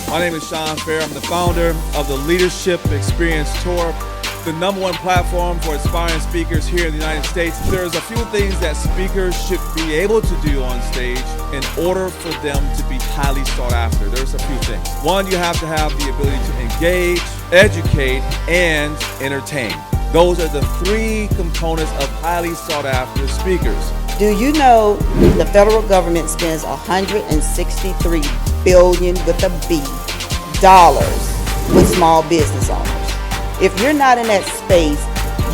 My name is Shawn. I'm the founder of the Leadership Experience Tour, the #1 platform for aspiring speakers here in the United States. There's a few things that speakers should be able to do on stage in order for them to be highly sought after. There's a few things. One, you have to have the ability to engage, educate, and entertain. Those are the 3 components of highly sought after speakers. Do you know the federal government spends $163 billion with a B dollars with small business owners? If you're not in that space,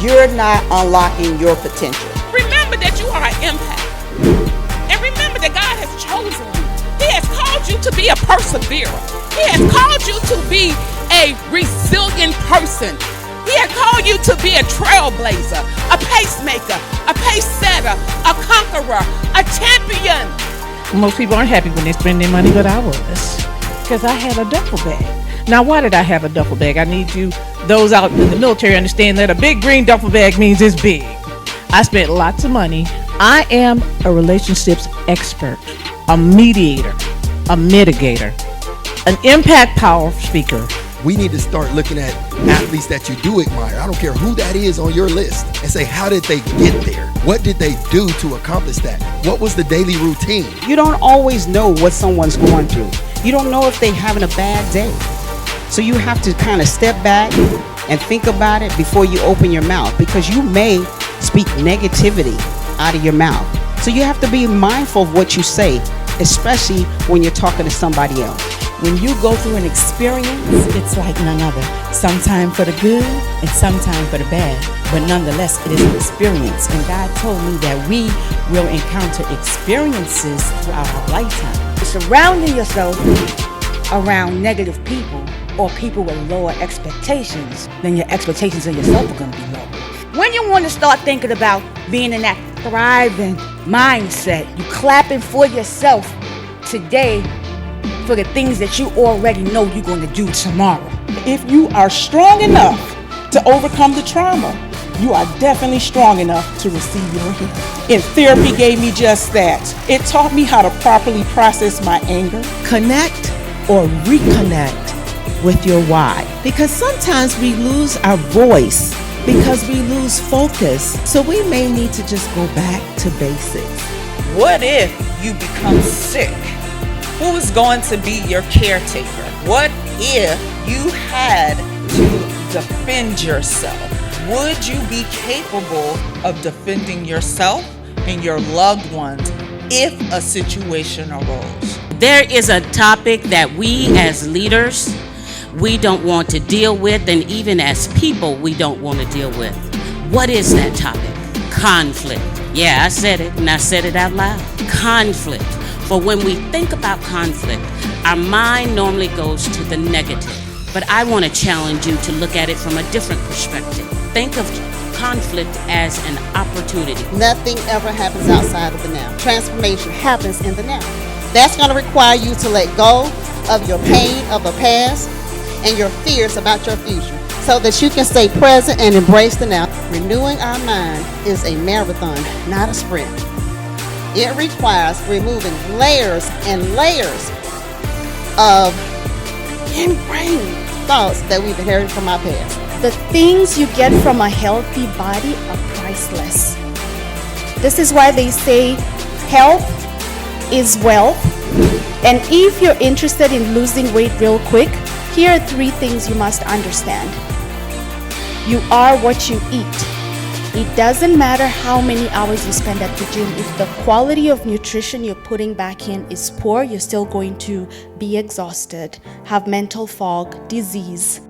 you're not unlocking your potential. Remember that you are an impact. And remember that God has chosen you. He has called you to be a perseverer. He has called you to be a resilient person. He had called you to be a trailblazer, a pacemaker, a pace setter, a conqueror, a champion. Most people aren't happy when they spend their money, but I was, because I had a duffel bag. Now, why did I have a duffel bag? I need those out in the military understand that a big green duffel bag means it's big. I spent lots of money. I am a relationships expert, a mediator, a mitigator, an impact power speaker. We need to start looking at athletes that you do admire. I don't care who that is on your list, and say, how did they get there? What did they do to accomplish that? What was the daily routine? You don't always know what someone's going through. You don't know if they're having a bad day. So you have to kind of step back and think about it before you open your mouth, because you may speak negativity out of your mouth. So you have to be mindful of what you say, especially when you're talking to somebody else. When you go through an experience, it's like none other. Sometime for the good and sometime for the bad. But nonetheless, it is an experience. And God told me that we will encounter experiences throughout our lifetime. Surrounding yourself around negative people or people with lower expectations, then your expectations of yourself are going to be low. When you want to start thinking about being in that thriving mindset, you clapping for yourself today for the things that you already know you're going to do tomorrow. If you are strong enough to overcome the trauma, you are definitely strong enough to receive your healing. And therapy gave me just that. It taught me how to properly process my anger. Connect or reconnect with your why. Because sometimes we lose our voice because we lose focus. So we may need to just go back to basics. What if you become sick? Who is going to be your caretaker? What if you had to defend yourself? Would you be capable of defending yourself and your loved ones if a situation arose? There is a topic that we as leaders, we don't want to deal with, and even as people, we don't want to deal with. What is that topic? Conflict. Yeah, I said it, and I said it out loud. Conflict. For when we think about conflict, our mind normally goes to the negative. But I want to challenge you to look at it from a different perspective. Think of conflict as an opportunity. Nothing ever happens outside of the now. Transformation happens in the now. That's going to require you to let go of your pain of the past and your fears about your future, so that you can stay present and embrace the now. Renewing our mind is a marathon, not a sprint. It requires removing layers and layers of ingrained thoughts that we've inherited from our past. The things you get from a healthy body are priceless. This is why they say health is wealth. And if you're interested in losing weight real quick, here are 3 things you must understand. You are what you eat. It doesn't matter how many hours you spend at the gym. If the quality of nutrition you're putting back in is poor, you're still going to be exhausted, have mental fog, disease,